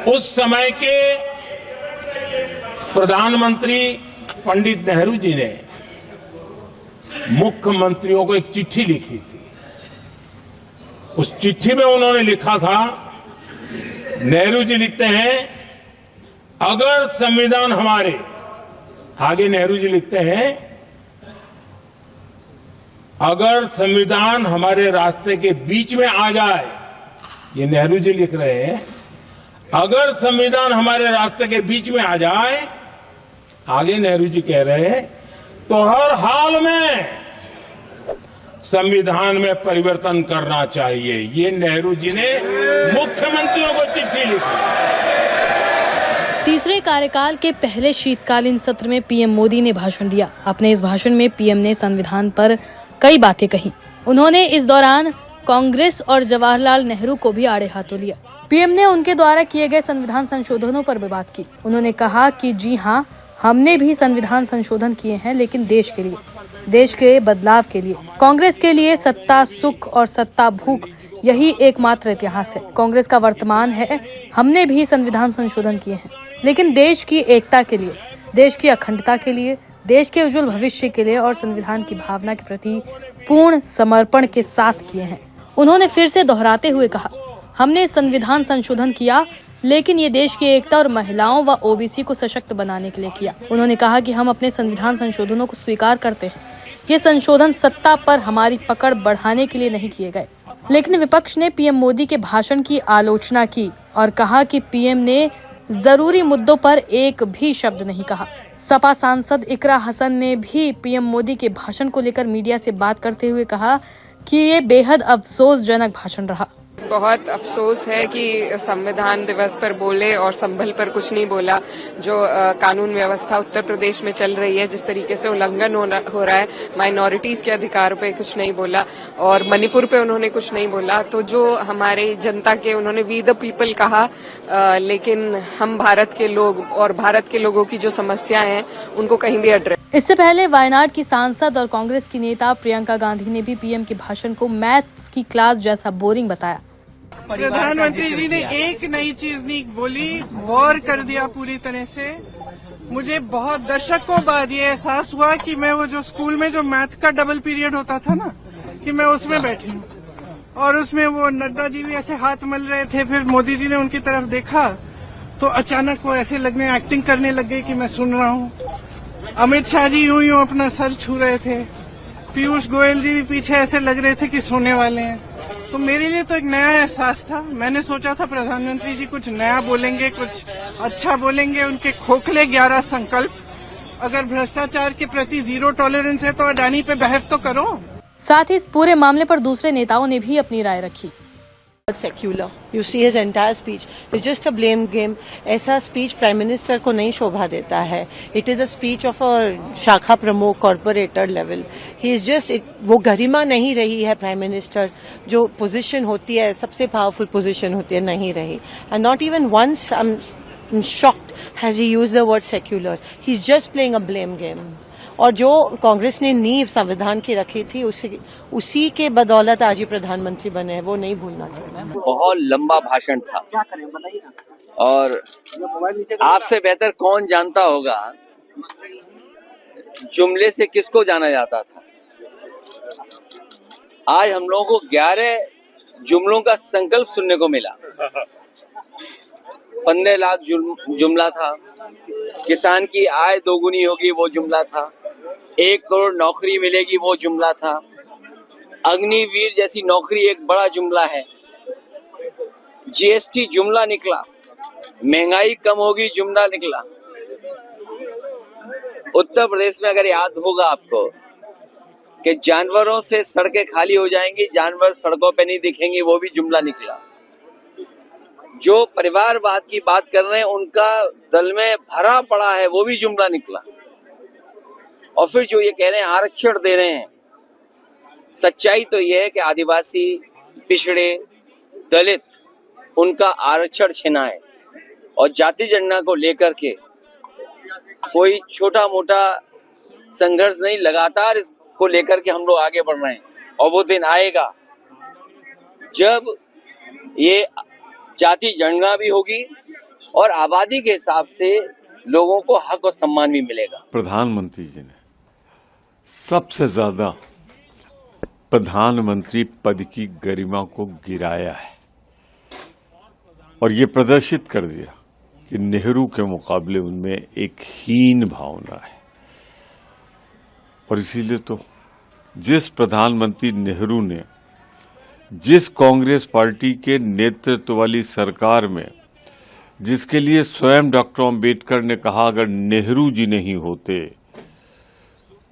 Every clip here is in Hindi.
उस समय के प्रधानमंत्री पंडित नेहरू जी ने मुख्यमंत्रियों को एक चिट्ठी लिखी थी। उस चिट्ठी में उन्होंने लिखा था, नेहरू जी लिखते हैं, अगर संविधान हमारे, आगे नेहरू जी लिखते हैं, अगर संविधान हमारे रास्ते के बीच में आ जाए, ये नेहरू जी लिख रहे हैं, अगर संविधान हमारे रास्ते के बीच में आ जाए, आगे नेहरू जी कह रहे हैं, तो हर हाल में संविधान में परिवर्तन करना चाहिए। ये नेहरू जी ने मुख्यमंत्रियों को चिट्ठी लिखी। तीसरे कार्यकाल के पहले शीतकालीन सत्र में पीएम मोदी ने भाषण दिया। अपने इस भाषण में पीएम ने संविधान पर कई बातें कही। उन्होंने इस दौरान कांग्रेस और जवाहरलाल नेहरू को भी आड़े हाथों लिया। पीएम ने उनके द्वारा किए गए संविधान संशोधनों पर भी बात की। उन्होंने कहा कि जी हाँ, हमने भी संविधान संशोधन किए हैं, लेकिन देश के लिए, देश के बदलाव के लिए। कांग्रेस के लिए सत्ता सुख और सत्ता भूख, यही एकमात्र इतिहास है। कांग्रेस का वर्तमान है, हमने भी संविधान संशोधन किए हैं, लेकिन देश की एकता के लिए, देश की अखंडता के लिए, देश के उज्जवल भविष्य के लिए और संविधान की भावना के प्रति पूर्ण समर्पण के साथ किए हैं। उन्होंने फिर से दोहराते हुए कहा, हमने संविधान संशोधन किया, लेकिन ये देश की एकता और महिलाओं व ओबीसी को सशक्त बनाने के लिए किया। उन्होंने कहा कि हम अपने संविधान संशोधनों को स्वीकार करते हैं। ये संशोधन सत्ता पर हमारी पकड़ बढ़ाने के लिए नहीं किए गए। लेकिन विपक्ष ने पीएम मोदी के भाषण की आलोचना की और कहा कि पीएम ने जरूरी मुद्दों पर एक भी शब्द नहीं कहा। सपा सांसद इकरा हसन ने भी पीएम मोदी के भाषण को लेकर मीडिया से बात करते हुए कहा कि ये बेहद अफसोसजनक भाषण रहा। बहुत अफसोस है कि संविधान दिवस पर बोले और संभल पर कुछ नहीं बोला। जो कानून व्यवस्था उत्तर प्रदेश में चल रही है, जिस तरीके से उल्लंघन हो रहा है, माइनॉरिटीज के अधिकारों पे कुछ नहीं बोला और मणिपुर पे उन्होंने कुछ नहीं बोला। तो जो हमारे जनता के, उन्होंने वी द पीपल कहा, लेकिन हम भारत के लोग और भारत के लोगों की जो समस्याएं हैं उनको कहीं भी एड्रेस। इससे पहले वायनाड की सांसद और कांग्रेस की नेता प्रियंका गांधी ने भी पीएम के भाषण को मैथ्स की क्लास जैसा बोरिंग बताया। प्रधानमंत्री जी ने एक नई चीज नहीं बोली, वॉर कर दिया पूरी तरह से। मुझे बहुत दशकों बाद ये एहसास हुआ कि मैं वो जो स्कूल में जो मैथ का डबल पीरियड होता था ना, कि मैं उसमें बैठी हूँ और उसमें वो नड्डा जी भी ऐसे हाथ मल रहे थे। फिर मोदी जी ने उनकी तरफ देखा तो अचानक वो ऐसे लगने, एक्टिंग करने लग गए कि मैं सुन रहा हूँ। अमित शाह जी यूं यूं अपना सर छू रहे थे। पीयूष गोयल जी भी पीछे ऐसे लग रहे थे कि सोने वाले हैं। तो मेरे लिए तो एक नया एहसास था। मैंने सोचा था प्रधानमंत्री जी कुछ नया बोलेंगे, कुछ अच्छा बोलेंगे। उनके खोखले 11 संकल्प, अगर भ्रष्टाचार के प्रति जीरो टॉलरेंस है तो अडानी पे बहस तो करो। साथ ही इस पूरे मामले पर दूसरे नेताओं ने भी अपनी राय रखी। Secular, you see his entire speech is just a blame game. ऐसा स्पीच प्राइम मिनिस्टर को नहीं शोभा देता है। It is a speech of a शाखा प्रमुख, corporator level. He is just, वो गरिमा नहीं रही है प्राइम मिनिस्टर। जो पोजीशन होती है, सबसे पावरफुल पोजीशन होती है, नहीं रही। And not even once I am shocked has he used the word secular. He is just playing a blame game. और जो कांग्रेस ने नींव संविधान की रखी थी, उसी के बदौलत आज ही प्रधानमंत्री बने हैं, वो नहीं भूलना चाहिए। बहुत लंबा भाषण था और आपसे बेहतर कौन जानता होगा जुमले से किसको जाना जाता था। आज हम लोगों को 11 जुमलों का संकल्प सुनने को मिला। 15 लाख जुमला था, किसान की आय दोगुनी होगी वो जुमला था, 1 करोड़ नौकरी मिलेगी वो जुमला था, अग्निवीर जैसी नौकरी एक बड़ा जुमला है, जीएसटी जुमला निकला, महंगाई कम होगी जुमला निकला। उत्तर प्रदेश में अगर याद होगा आपको कि जानवरों से सड़कें खाली हो जाएंगी, जानवर सड़कों पे नहीं दिखेंगे, वो भी जुमला निकला। जो परिवारवाद की बात कर रहे हैं उनका दल में भरा पड़ा है, वो भी जुमला निकला। और फिर जो ये कह रहे हैं आरक्षण दे रहे हैं, सच्चाई तो ये है कि आदिवासी, पिछड़े, दलित, उनका आरक्षण छिना है। और जाति जनगणना को लेकर के कोई छोटा मोटा संघर्ष नहीं, लगातार इसको लेकर के हम लोग आगे बढ़ रहे हैं। और वो दिन आएगा जब ये जाति जनगणना भी होगी और आबादी के हिसाब से लोगों को हक और सम्मान भी मिलेगा। प्रधानमंत्री जी ने सबसे ज्यादा प्रधानमंत्री पद की गरिमा को गिराया है और ये प्रदर्शित कर दिया कि नेहरू के मुकाबले उनमें एक हीन भावना है। और इसीलिए तो जिस प्रधानमंत्री नेहरू ने जिस कांग्रेस पार्टी के नेतृत्व वाली सरकार में, जिसके लिए स्वयं डॉक्टर अंबेडकर ने कहा अगर नेहरू जी नहीं होते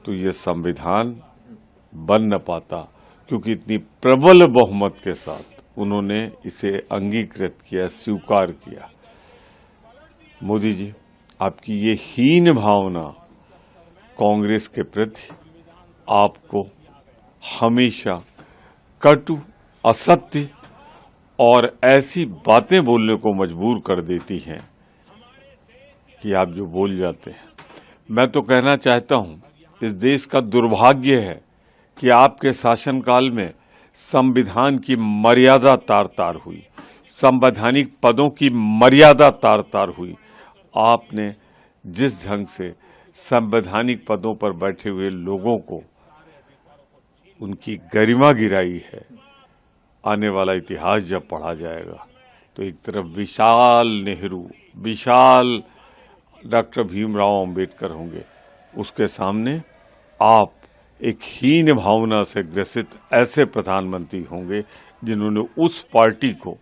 तो ये संविधान बन न पाता, क्योंकि इतनी प्रबल बहुमत के साथ उन्होंने इसे अंगीकृत किया, स्वीकार किया। मोदी जी, आपकी ये हीन भावना कांग्रेस के प्रति आपको हमेशा कटु, असत्य और ऐसी बातें बोलने को मजबूर कर देती हैं कि आप जो बोल जाते हैं। मैं तो कहना चाहता हूं, इस देश का दुर्भाग्य है कि आपके शासनकाल में संविधान की मर्यादा तार तार हुई, संवैधानिक पदों की मर्यादा तार तार हुई। आपने जिस ढंग से संवैधानिक पदों पर बैठे हुए लोगों को उनकी गरिमा गिराई है, आने वाला इतिहास जब पढ़ा जाएगा तो एक तरफ विशाल नेहरू, विशाल डॉक्टर भीमराव अंबेडकर होंगे, उसके सामने आप एक हीन भावना से ग्रसित ऐसे प्रधानमंत्री होंगे जिन्होंने उस पार्टी को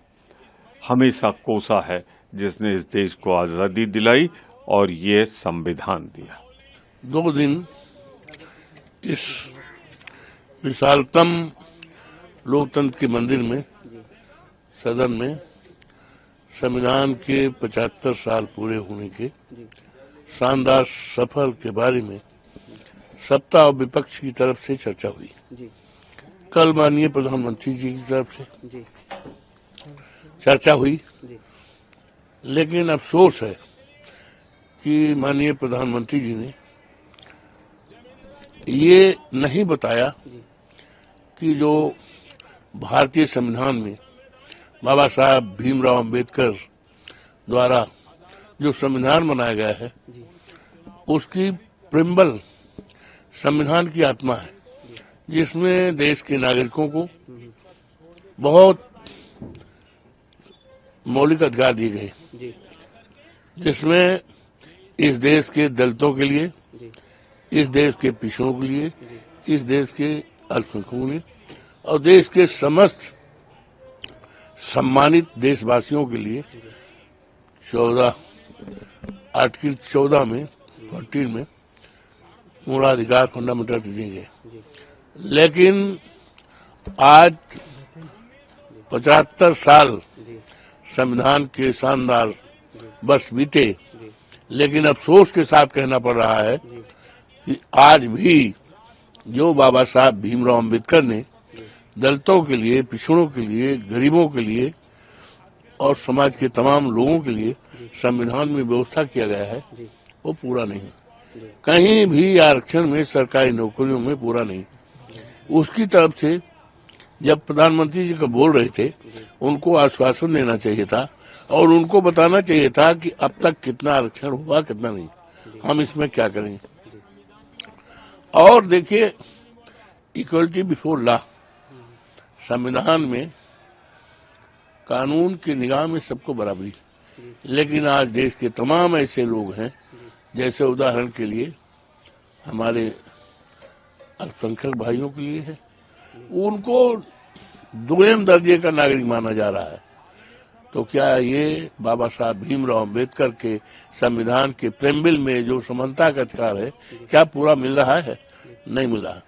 हमेशा कोसा है जिसने इस देश को आजादी दिलाई और ये संविधान दिया। 2 दिन इस विशालतम लोकतंत्र के मंदिर में, सदन में, संविधान के 75 साल पूरे होने के शानदार सफर के बारे में सत्ता और विपक्ष की तरफ से चर्चा हुई। कल माननीय प्रधानमंत्री जी की तरफ से चर्चा हुई, लेकिन अफसोस है कि माननीय प्रधानमंत्री जी ने ये नहीं बताया कि जो भारतीय संविधान में बाबा साहब भीमराव अंबेडकर द्वारा जो संविधान बनाया गया है, उसकी प्रिम्बल संविधान की आत्मा है, जिसमें देश के नागरिकों को बहुत मौलिक अधिकार दिए गए, जिसमें इस देश के दलितों के लिए, इस देश के पिछड़ों के लिए, इस देश के अल्पसंख्यकों के लिए और देश के समस्त सम्मानित देशवासियों के लिए 14 आर्टिकल 14 में 14 में मूलाधिकार फंडामेंटल दिए गए। लेकिन आज 75 साल संविधान के शानदार वर्ष बीते, लेकिन अफसोस के साथ कहना पड़ रहा है कि आज भी जो बाबा साहब भीमराव अंबेडकर ने दलितों के लिए, पिछड़ों के लिए, गरीबों के लिए और समाज के तमाम लोगों के लिए संविधान में व्यवस्था किया गया है, वो पूरा नहीं। कहीं भी आरक्षण में, सरकारी नौकरियों में पूरा नहीं। उसकी तरफ से जब प्रधानमंत्री जी को बोल रहे थे, उनको आश्वासन देना चाहिए था और उनको बताना चाहिए था कि अब तक कितना आरक्षण हुआ, कितना नहीं, हम इसमें क्या करेंगे। और देखिए, इक्वलिटी बिफोर लॉ, संविधान में कानून की निगाह में सबको बराबरी, लेकिन आज देश के तमाम ऐसे लोग हैं, जैसे उदाहरण के लिए हमारे अल्पसंख्यक भाइयों के लिए है, उनको दुयम दर्जे का नागरिक माना जा रहा है। तो क्या ये बाबा साहब भीमराव अंबेडकर के संविधान के प्रेम्बिल में जो समानता का अधिकार है, क्या पूरा मिल रहा है? नहीं मिल रहा।